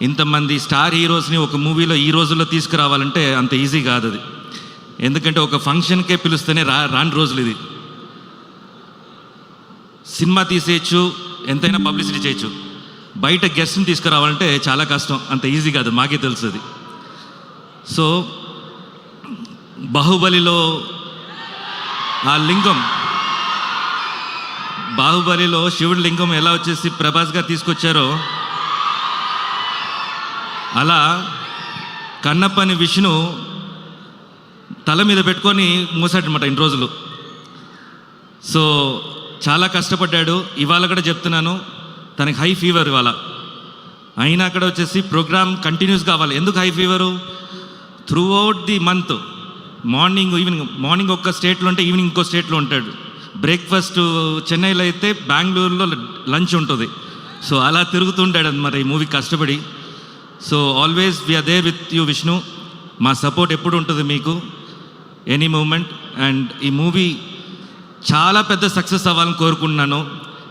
ఇంతమంది స్టార్ హీరోస్ని ఒక మూవీలో ఈ రోజుల్లో తీసుకురావాలంటే అంత ఈజీ కాదు అది. ఎందుకంటే ఒక ఫంక్షన్కే పిలుస్తేనే రాని రోజులు ఇది. సినిమా తీసేయచ్చు, ఎంతైనా పబ్లిసిటీ చేయొచ్చు, బయట గెస్ట్ని తీసుకురావాలంటే చాలా కష్టం, అంత ఈజీ కాదు, మాకే తెలుస్తుంది. సో బాహుబలిలో ఆ లింగం, బాహుబలిలో శివుడి లింగం ఎలా వచ్చేసి ప్రభాస్ గారు తీసుకొచ్చారో, అలా కన్నప్పని విష్ణు తల మీద పెట్టుకొని మూసాడనమాట ఇన్ని రోజులు. సో చాలా కష్టపడ్డాడు. ఇవాళ కూడా చెప్తున్నాను, తనకి హై ఫీవర్ ఇవాళ. అయినా అక్కడ వచ్చేసి ప్రోగ్రామ్ కంటిన్యూస్ కావాలి. ఎందుకు high fever? Through out the month morning evening, morning ఒక్క స్టేట్లో ఉంటే ఈవినింగ్ ఇంకో స్టేట్లో ఉంటాడు. బ్రేక్ఫాస్ట్ చెన్నైలో అయితే బెంగళూరులో లంచ్ ఉంటుంది. సో అలా తిరుగుతుంటాడు అన్నమాట ఈ మూవీ కష్టపడి. So always we are there with you Vishnu. మా సపోర్ట్ ఎప్పుడు ఉంటుంది మీకు, ఎనీ మూమెంట్. అండ్ ఈ మూవీ చాలా పెద్ద సక్సెస్ అవ్వాలని కోరుకుంటున్నాను.